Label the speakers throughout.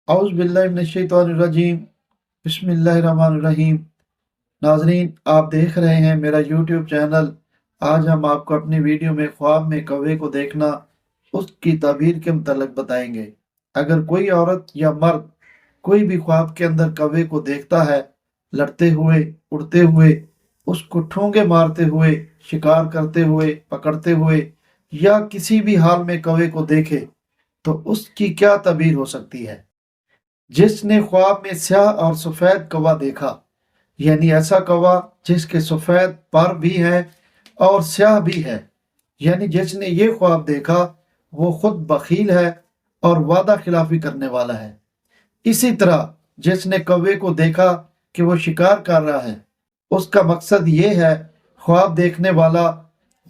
Speaker 1: औज़ बिल्लाहि मिनश्शैतानिर्रजीम बिस्मिल्लाहिर्रहमानिर्रहीम। नाज़रीन, आप देख रहे हैं मेरा यूट्यूब चैनल। आज हम आपको अपनी वीडियो में ख्वाब में कौवे को देखना, उसकी ताबीर के मुतालिक बताएंगे। अगर कोई औरत या मर्द कोई भी ख्वाब के अंदर कौवे को देखता है, लड़ते हुए, उड़ते हुए, उसको ठोंगे मारते हुए, शिकार करते हुए, पकड़ते हुए या किसी भी हाल में कौवे को देखे, तो उसकी क्या ताबीर हो सकती है। जिसने ख्वाब में स्याह और सफेद कौवा देखा, यानी ऐसा कौवा जिसके सफेद पर भी है और स्याह भी है, यानी जिसने ये ख्वाब देखा वो खुद बखील है और वादा खिलाफी करने वाला है। इसी तरह जिसने कौवे को देखा कि वो शिकार कर रहा है, उसका मकसद ये है, ख्वाब देखने वाला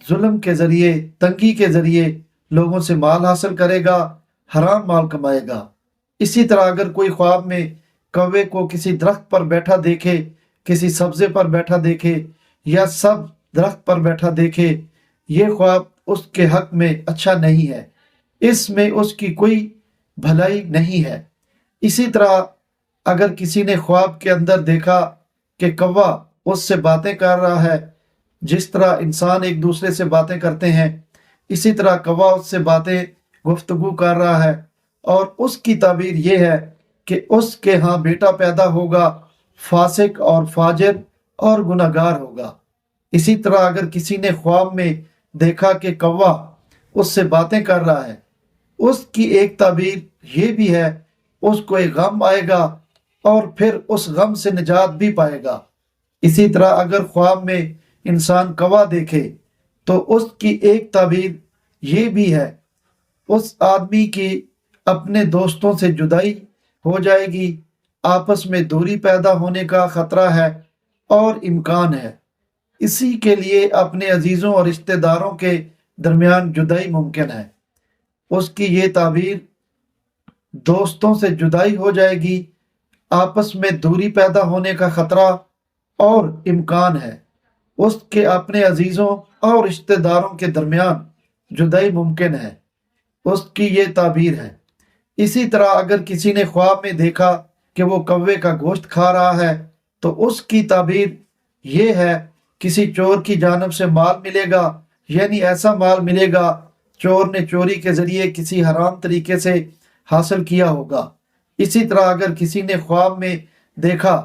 Speaker 1: जुल्म के जरिए, तंगी के जरिए लोगों से माल हासिल करेगा, हराम माल कमाएगा। इसी तरह अगर कोई ख्वाब में कौवे को किसी दरख्त पर बैठा देखे, किसी सब्जे पर बैठा देखे या सब दरख्त पर बैठा देखे, ये ख्वाब उसके हक में अच्छा नहीं है, इसमें उसकी कोई भलाई नहीं है। इसी तरह अगर किसी ने ख्वाब के अंदर देखा कि कौवा उससे बातें कर रहा है, जिस तरह इंसान एक दूसरे से बातें करते हैं, इसी तरह कौवा उससे बातें गुफ्तगू कर रहा है और उसकी ताबीर ये है कि उसके यहाँ बेटा पैदा होगा, फासिक और फाजिर और गुनहगार होगा। इसी तरह अगर किसी ने ख्वाब में देखा कि कौवा उससे बातें कर रहा है, उसकी एक ताबीर ये भी है, उसको एक गम आएगा और फिर उस गम से निजात भी पाएगा। इसी तरह अगर ख्वाब में इंसान कौवा देखे तो उसकी एक ताबीर ये भी है, उस आदमी की अपने दोस्तों से जुदाई हो जाएगी, आपस में दूरी पैदा होने का खतरा है और इम्कान है। इसी के लिए अपने अजीज़ों और रिश्तेदारों के दरमियान जुदाई मुमकिन है। उसकी ये ताबीर, दोस्तों से जुदाई हो जाएगी, आपस में दूरी पैदा होने का खतरा और इम्कान है। उसके अपने अजीज़ों और रिश्तेदारों के दरमियान जुदाई मुमकिन है, उसकी ये ताबीर है। इसी तरह अगर किसी ने ख्वाब में देखा कि वो कौवे का गोश्त खा रहा है, तो उसकी ताबीर ये है, किसी चोर की जानब से माल मिलेगा, यानी ऐसा माल मिलेगा चोर ने चोरी के जरिए किसी हराम तरीके से हासिल किया होगा। इसी तरह अगर किसी ने ख्वाब में देखा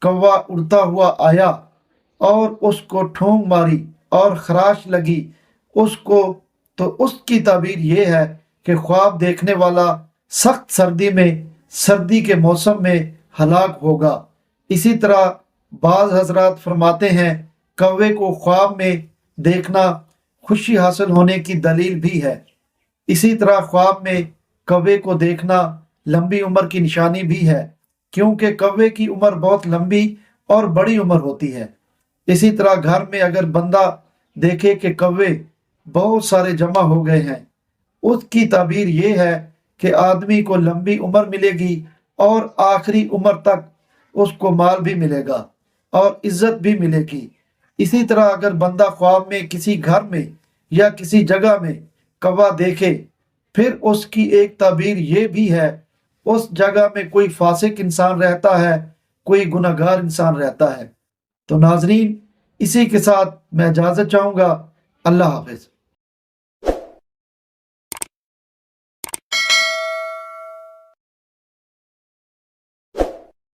Speaker 1: कौवा उड़ता हुआ आया और उसको ठोंग मारी और खराश लगी उसको, तो उसकी ताबीर ये है कि ख्वाब देखने वाला सख्त सर्दी में, सर्दी के मौसम में हलाक होगा। इसी तरह बाज हजरात फरमाते हैं, कौवे को ख्वाब में देखना खुशी हासिल होने की दलील भी है। इसी तरह ख्वाब में कौवे को देखना लंबी उम्र की निशानी भी है, क्योंकि कौवे की उम्र बहुत लंबी और बड़ी उम्र होती है। इसी तरह घर में अगर बंदा देखे कि कौवे बहुत सारे जमा हो गए हैं, उसकी ताबीर ये है कि आदमी को लंबी उम्र मिलेगी और आखिरी उम्र तक उसको माल भी मिलेगा और इज्जत भी मिलेगी। इसी तरह अगर बंदा ख्वाब में किसी घर में या किसी जगह में कौवा देखे, फिर उसकी एक ताबीर ये भी है, उस जगह में कोई फासिक इंसान रहता है, कोई गुनहगार इंसान रहता है। तो नाजरीन, इसी के साथ मैं इजाज़त चाहूँगा। अल्लाह हाफिज़।